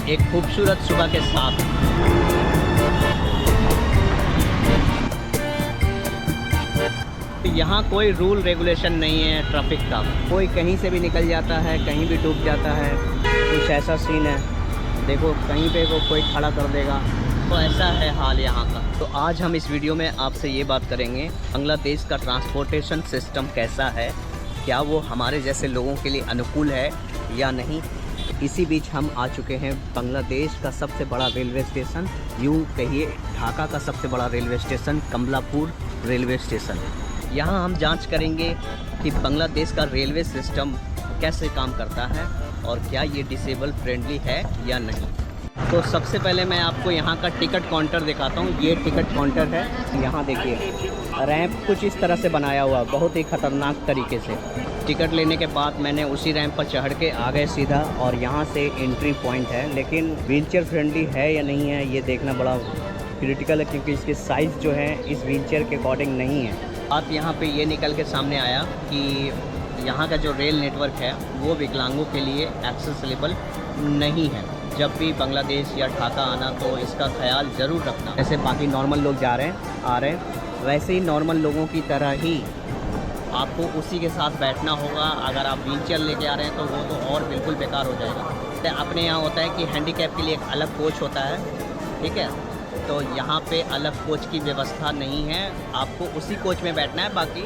एक खूबसूरत सुबह के साथ। यहाँ कोई रूल रेगुलेशन नहीं है ट्रैफिक का, कोई कहीं से भी निकल जाता है, कहीं भी डूब जाता है। कुछ ऐसा सीन है, देखो कहीं पे को कोई खड़ा कर देगा, तो ऐसा है हाल यहाँ का। तो आज हम इस वीडियो में आपसे ये बात करेंगे बांग्लादेश का ट्रांसपोर्टेशन सिस्टम कैसा है, क्या वो हमारे जैसे लोगों के लिए अनुकूल है या नहीं। इसी बीच हम आ चुके हैं बांग्लादेश का सबसे बड़ा रेलवे स्टेशन, यूँ कहिए ढाका का सबसे बड़ा railway station Kamalapur railway station. यहाँ हम जांच करेंगे कि बांग्लादेश का रेलवे सिस्टम कैसे काम करता है और क्या ये डिसेबल फ्रेंडली है या नहीं। तो सबसे पहले मैं आपको यहाँ का टिकट काउंटर दिखाता हूँ। ये टिकट काउंटर है, यहाँ देखिए रैंप कुछ इस तरह से बनाया हुआ, बहुत ही ख़तरनाक तरीके से। टिकट लेने के बाद मैंने उसी रैंप पर चढ़ के आ गए सीधा, और यहाँ से एंट्री पॉइंट है। लेकिन व्हीलचेयर फ्रेंडली है या नहीं है ये देखना बड़ा क्रिटिकल है, क्योंकि इसके साइज़ जो है इस व्हीलचेयर के अकॉर्डिंग नहीं है। बात यहाँ पे ये निकल के सामने आया कि यहाँ का जो रेल नेटवर्क है वो विकलांगों के लिए एक्सेसिबल नहीं है। जब भी बांग्लादेश या ढाका आना तो इसका ख्याल ज़रूर रखना। जैसे बाकी नॉर्मल लोग जा रहे हैं आ रहे हैं, वैसे ही नॉर्मल लोगों की तरह ही आपको उसी के साथ बैठना होगा। अगर आप व्हीलचेयर लेके आ रहे हैं तो वो तो और बिल्कुल बेकार हो जाएगा। अपने यहाँ होता है कि हैंडीकैप के लिए एक अलग कोच होता है, ठीक है, तो यहाँ पे अलग कोच की व्यवस्था नहीं है, आपको उसी कोच में बैठना है, बाकी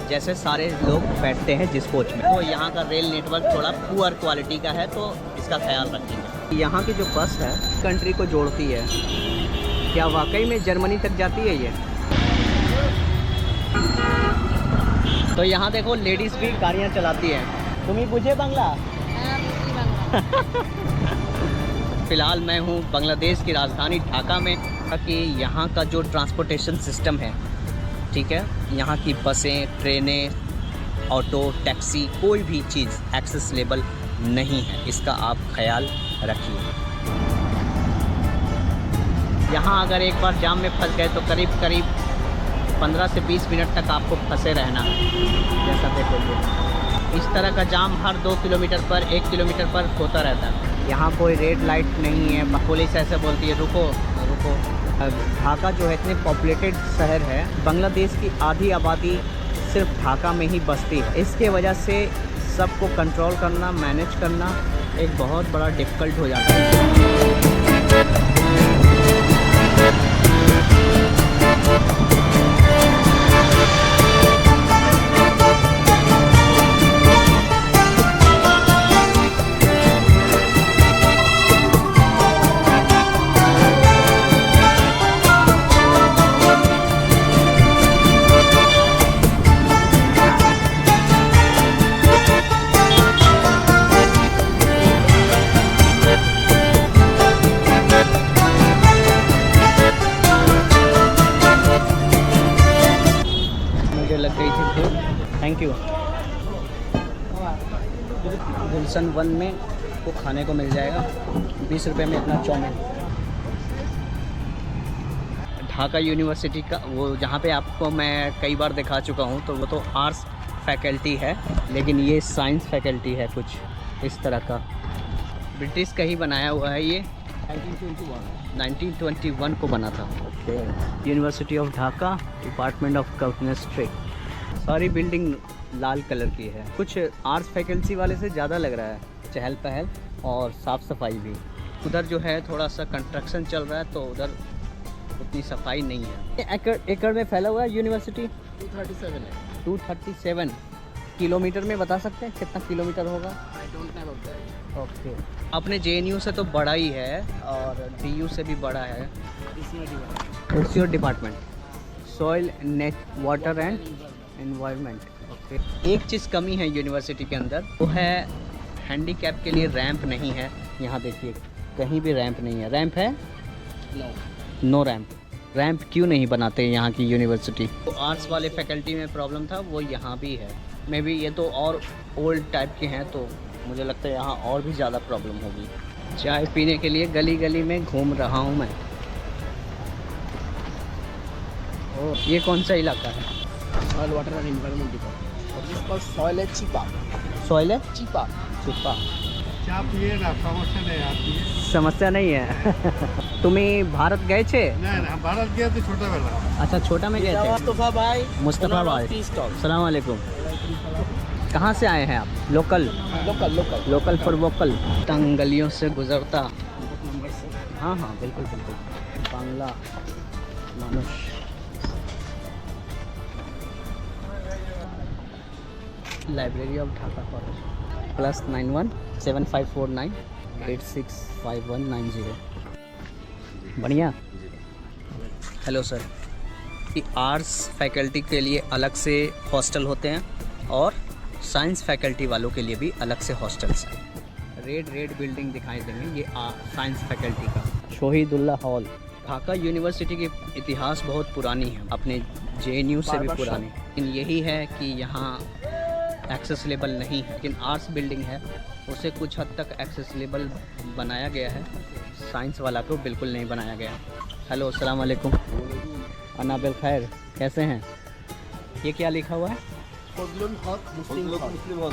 जैसे सारे लोग बैठते हैं जिस कोच में। तो यहाँ का रेल नेटवर्क थोड़ा पुअर क्वालिटी का है, तो इसका ख्याल रखेंगे। यहाँ की जो बस है कंट्री को जोड़ती है, क्या वाकई में जर्मनी तक जाती है ये? तो यहाँ देखो लेडीज़ भी गाड़ियाँ चलाती हैं। तुम्हें बुझे बांग्ला? फ़िलहाल मैं हूँ बांग्लादेश की राजधानी ढाका में, कि यहाँ का जो ट्रांसपोर्टेशन सिस्टम है, ठीक है, यहाँ की बसें, ट्रेनें, ऑटो, टैक्सी, कोई भी चीज़ एक्सेसिबल नहीं है, इसका आप ख्याल रखिए। यहाँ अगर एक बार जाम में फंस गए तो करीब 15 से 20 मिनट तक आपको फंसे रहना है। जैसा देखो इस तरह का जाम हर 2 किलोमीटर पर 1 किलोमीटर पर होता रहता है। यहाँ कोई रेड लाइट नहीं है, पुलिस ऐसे बोलती है रुको रुको। ढाका जो है इतने पॉपुलेटेड शहर है, बांग्लादेश की आधी आबादी सिर्फ ढाका में ही बसती है। इसके वजह से सबको कंट्रोल करना, मैनेज करना एक बहुत बड़ा डिफ़िकल्ट हो जाता है। Thank you. गुलशन 1 में को खाने को मिल जाएगा 20 रुपये में इतना चाउमीन। ढाका यूनिवर्सिटी का वो जहाँ पे आपको मैं कई बार दिखा चुका हूँ, तो वो तो आर्ट्स फैकल्टी है, लेकिन ये साइंस फैकल्टी है कुछ इस तरह का। ब्रिटिश का ही बनाया हुआ है ये, 1921 को बना था। University of Dhaka, department of chemistry. सारी बिल्डिंग लाल कलर की है, कुछ आर्ट्स फैकल्टी वाले से ज़्यादा लग रहा है, चहल पहल और साफ़ सफाई भी। उधर जो है थोड़ा सा कंस्ट्रक्शन चल रहा है, तो उधर उतनी सफाई नहीं है। एकड़ में फैला हुआ है यूनिवर्सिटी। 237 है। 237 किलोमीटर में बता सकते हैं कितना किलोमीटर होगा? I don't know about that. Okay, अपने JNU से तो बड़ा ही है और DU से भी बड़ा है। It's your department, soil net water and environment. Okay, एक चीज़ कमी है यूनिवर्सिटी के अंदर, वो है हैंडीकैप के लिए रैंप नहीं है। यहाँ देखिए कहीं भी रैंप नहीं है। रैंप है? No ramp. रैंप क्यों नहीं बनाते यहाँ की यूनिवर्सिटी? तो आर्ट्स वाले फैकल्टी में प्रॉब्लम था, वो यहाँ भी है। मे बी ये तो और ओल्ड टाइप के हैं, तो मुझे लगता है यहाँ और भी ज़्यादा प्रॉब्लम होगी। चाय पीने के लिए गली गली में घूम रहा हूँ मैं। ओह, ये कौन सा इलाका है? Soil water and environment department. Soil है चिपा। सॉइल है चिपा। चिपा। चहा पिए ना, समस्या नहीं आती है। समस्या नहीं है। तुम्ही भारत गए थे? नहीं हम भारत गए थे छोटा बेला। अच्छा, छोटा में गए थे। मुस्तफ़ा भाई, मुस्तफ़ा भाई, सलाम वालेकुम। कहाँ से आए हैं आप? Local local for vocal. तंग गलियों से गुजरता। हाँ हाँ बिल्कुल बिल्कुल। बांग्ला मानुष। Library of Dhaka college. +91 7549 865190। बढ़िया। Hello sir. आर्ट्स फैकल्टी के लिए अलग से हॉस्टल होते हैं और साइंस फैकल्टी वालों के लिए भी अलग से हॉस्टल्स हैं। रेड बिल्डिंग दिखाई देंगे, ये साइंस फैकल्टी का। शहीदुल्लाह हॉल। ढाका यूनिवर्सिटी की इतिहास बहुत पुरानी है, अपने JNU से भी पुरानी। लेकिन यही है कि यहाँ एक्सेसिबल नहीं है, लेकिन आर्ट्स बिल्डिंग है उसे कुछ हद तक एक्सेसिबल बनाया गया है, साइंस वाला को बिल्कुल नहीं बनाया गया। हेलो अस्सलाम वालेकुम। अनाबिल खैर, कैसे हैं? ये क्या लिखा हुआ है? फजलुल हक मुस्लिम हॉल।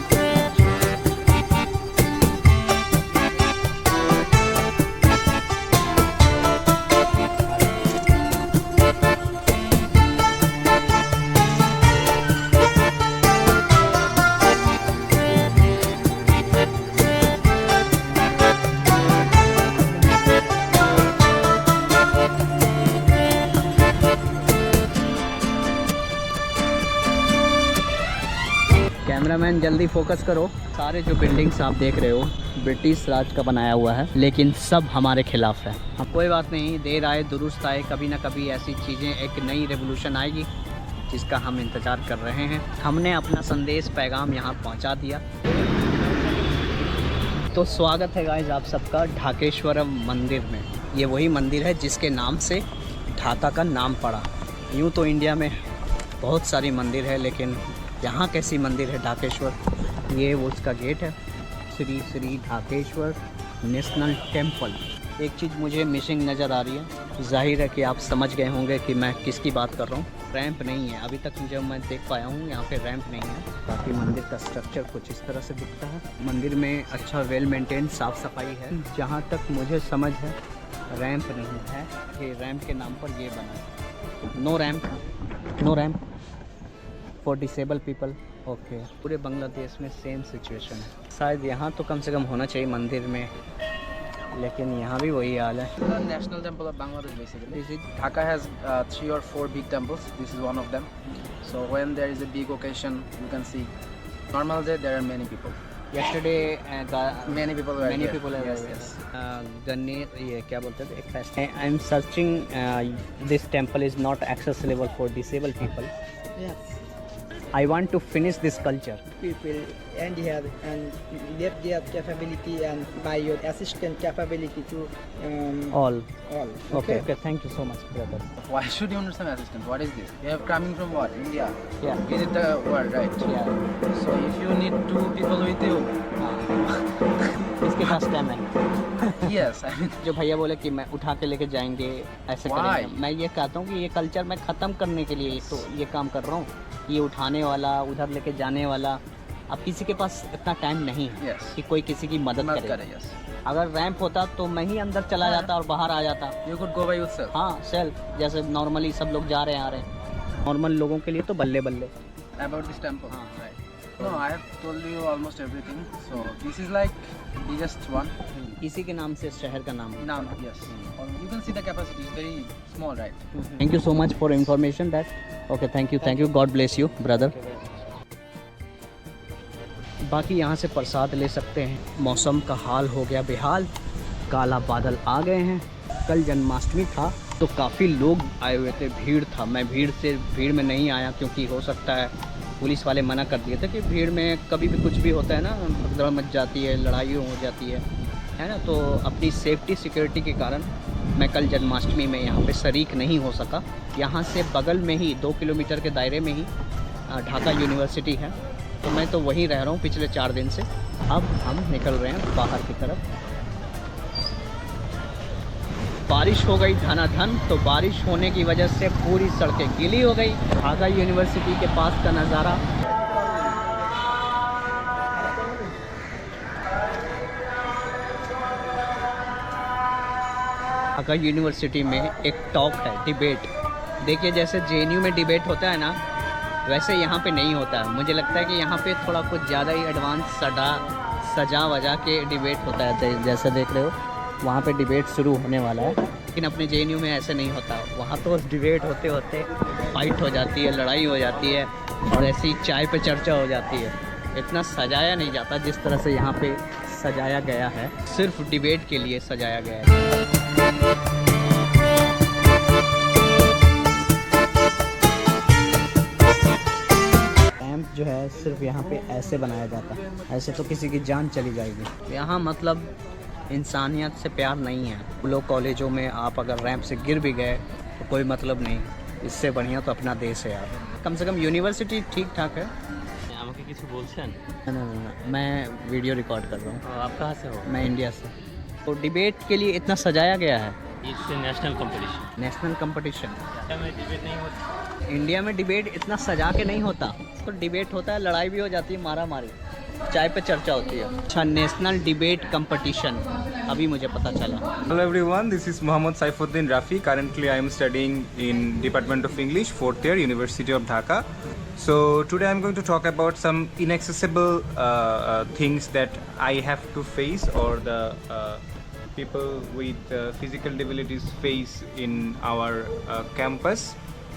कैमरामैन जल्दी फोकस करो। सारे जो बिल्डिंग्स आप देख रहे हो ब्रिटिश राज का बनाया हुआ है, लेकिन सब हमारे खिलाफ है। हाँ कोई बात नहीं, देर आए दुरुस्त आए, कभी ना कभी ऐसी चीज़ें, एक नई रेवोल्यूशन आएगी जिसका हम इंतज़ार कर रहे हैं। हमने अपना संदेश पैगाम यहाँ पहुँचा दिया। तो स्वागत है गाइस आप सबका ढाकेश्वरम मंदिर में। ये वही मंदिर है जिसके नाम से ढाका का नाम पड़ा। यूँ तो इंडिया में बहुत सारी मंदिर है, लेकिन यहाँ कैसी मंदिर है ढाकेश्वर। ये वो उसका गेट है, श्री श्री ढाकेश्वर नेशनल टेम्पल। एक चीज़ मुझे मिसिंग नज़र आ रही है, जाहिर है कि आप समझ गए होंगे कि मैं किसकी बात कर रहा हूँ। रैंप नहीं है अभी तक, जब मैं देख पाया हूँ यहाँ पे रैंप नहीं है। बाकी मंदिर का स्ट्रक्चर कुछ इस तरह से दिखता है। मंदिर में अच्छा वेल मेंटेन साफ़ सफाई है। जहाँ तक मुझे समझ है रैंप नहीं है, ये रैंप के नाम पर ये बना है। No ramp for disable people. Okay, पूरे बांग्लादेश में सेम सिचुएशन है। शायद यहाँ तो कम से कम होना चाहिए मंदिर में, लेकिन यहाँ भी वही हाल है। The national temple of Bangladesh basically. Dhaka has 3 or 4 big temples. This is one of them. So when there is a big occasion, you can see. Normal day there are many people. Yesterday Many people were many here. people are Yes, there. yes. गन्ने ये क्या बोलते थे एक fest. I am searching this temple is not accessible for disable people. Yes, I want to finish this culture. people and they have capability and by your assistant capability to All. all. Okay. Thank you so much, brother. Why should you need some assistance? What is this? You have coming from what? India. Yeah. Visit the world, right? Yeah. So if you need 2 people with you, इसके पास time है। yes, I mean, जो भैया बोले कि मैं उठा के लेके जाएंगे, ऐसे Why? करेंगे। मैं ये कहता हूँ कि ये कल्चर मैं ख़त्म करने के लिए तो ये काम कर रहा हूँ। ये उठाने वाला, उधर लेके जाने वाला, अब किसी के पास इतना टाइम नहीं है yes. कि कोई किसी की मदद मत करे। करे, yes. अगर रैंप होता तो मैं ही अंदर चला जाता और बाहर आ जाता। You could go by yourself. हाँ सेल्फ, जैसे नॉर्मली सब लोग जा रहे हैं आ रहे हैं। नॉर्मल लोगों के लिए तो बल्ले बल्ले। About this temple. हाँ। Right. No, I have told you almost everything. So this is like biggest one. इसी के नाम से शहर का नाम है। Now, yes. You can see the capacity is very small, right? Thank you so much for information that. Okay, thank you, God bless you brother. बाकी यहाँ से प्रसाद ले सकते हैं। मौसम का हाल हो गया बेहाल, काला बादल आ गए हैं। कल जन्माष्टमी था तो काफ़ी लोग आए हुए थे, भीड़ था। मैं भीड़ में नहीं आया क्योंकि हो सकता है पुलिस वाले मना कर दिए थे कि भीड़ में कभी भी कुछ भी होता है ना, भगदड़ मच जाती है, लड़ाई हो जाती है ना। तो अपनी सेफ्टी सिक्योरिटी के कारण मैं कल जन्माष्टमी में यहाँ पे शरीक नहीं हो सका। यहाँ से बगल में ही 2 किलोमीटर के दायरे में ही ढाका यूनिवर्सिटी है, तो मैं तो वहीं रह रहा हूँ पिछले 4 दिन से। अब हम निकल रहे हैं बाहर की तरफ। बारिश हो गई धनाधन, तो बारिश होने की वजह से पूरी सड़कें गीली हो गई। ढाका यूनिवर्सिटी के पास का नज़ारा। ढाका यूनिवर्सिटी में एक टॉक है, डिबेट। देखिए जैसे जेएनयू में डिबेट होता है ना, वैसे यहाँ पे नहीं होता है। मुझे लगता है कि यहाँ पे थोड़ा कुछ ज़्यादा ही एडवांस सजा वजा के डिबेट होता है। जैसे देख रहे हो वहाँ पे डिबेट शुरू होने वाला है, लेकिन अपने जेएनयू में ऐसे नहीं होता। वहाँ तो डिबेट होते होते फाइट हो जाती है, लड़ाई हो जाती है और ऐसी चाय पे चर्चा हो जाती है। इतना सजाया नहीं जाता जिस तरह से यहाँ पे सजाया गया है, सिर्फ डिबेट के लिए सजाया गया है। कैंप जो है सिर्फ यहाँ पे ऐसे बनाया जाता है, ऐसे तो किसी की जान चली जाएगी। यहाँ मतलब इंसानियत से प्यार नहीं है। लोग कॉलेजों में आप अगर रैंप से गिर भी गए तो कोई मतलब नहीं, इससे बढ़िया तो अपना देश है यार। कम से कम यूनिवर्सिटी ठीक ठाक है। আমাকে কিছু বলছেন? ना, मैं वीडियो रिकॉर्ड कर रहा हूँ। आप कहाँ से हो? मैं इंडिया से। तो डिबेट के लिए इतना सजाया गया है, it's national competition. National competition. India में डिबेट नहीं होती। इंडिया में डिबेट इतना सजा के नहीं होता। तो डिबेट होता है, लड़ाई भी हो जाती है, मारा मारी, चाय पे चर्चा होती है। अच्छा, नेशनल डिबेट कंपटीशन, अभी मुझे पता चला। Hello everyone, this is Mohammad Saifuddin Rafi. Currently I am studying in Department of English, 4th year, University of Dhaka. So today I am going to talk about some inaccessible things that I have to face, or the people with physical disabilities face in our campus.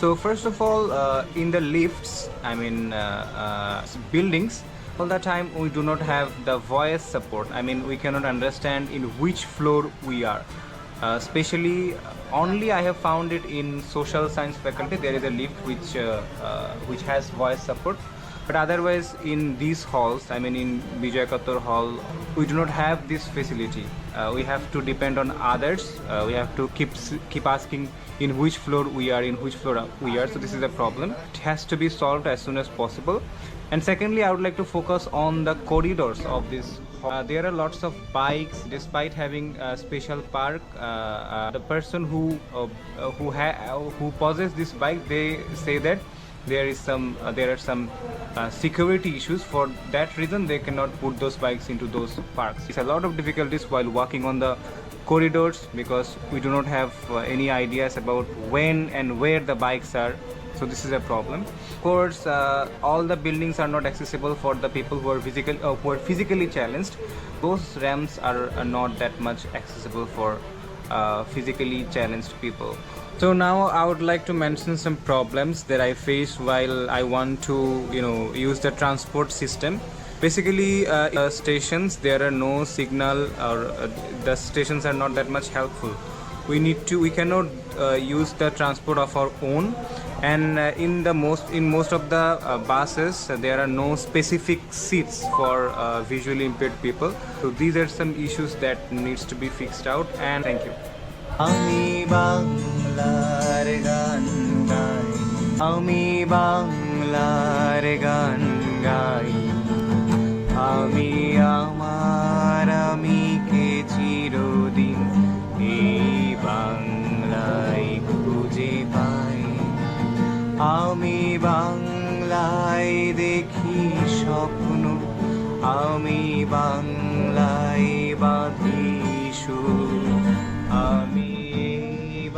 So first of all, in the lifts, I mean buildings, all the time we do not have the voice support. I mean, we cannot understand in which floor we are. Especially, only I have found it in social science faculty. There is a lift which has voice support. But otherwise, in these halls, I mean in Vijay Katur Hall, we do not have this facility. We have to depend on others. We have to keep asking in which floor we are, in which floor we are. So this is a problem. It has to be solved as soon as possible. And secondly, I would like to focus on the corridors of this. There are lots of bikes. Despite having a special park, the person who possesses this bike, they say that there are some security issues. For that reason, they cannot put those bikes into those parks. It's a lot of difficulties while walking on the corridors because we do not have any ideas about when and where the bikes are. So this is a problem. Of course, all the buildings are not accessible for the people who are physically challenged. Those ramps are not that much accessible for physically challenged people. So now I would like to mention some problems that I face while I want to use the transport system. Basically, stations, there are no signal, or the stations are not that much helpful. We cannot use the transport of our own, and in most of the buses there are no specific seats for visually impaired people. So these are some issues that needs to be fixed out. And thank you. আমি বাংলার গান গাই, আমি বাংলার গান গাই, আমি আমার আমিকে চিরদিন এই বাংলায় খুঁজে পাই। আমি বাংলায় দেখি স্বপ্ন, আমি বাংলায় বাঁধি সুর, আমি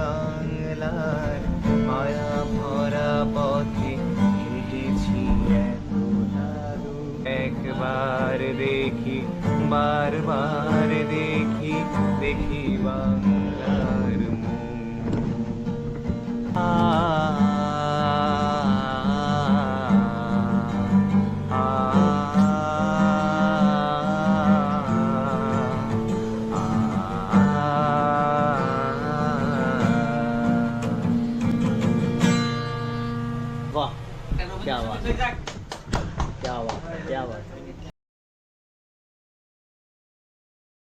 বাংলার মায়া ভরা পথে হেঁটেছি একবার দেখি বারবার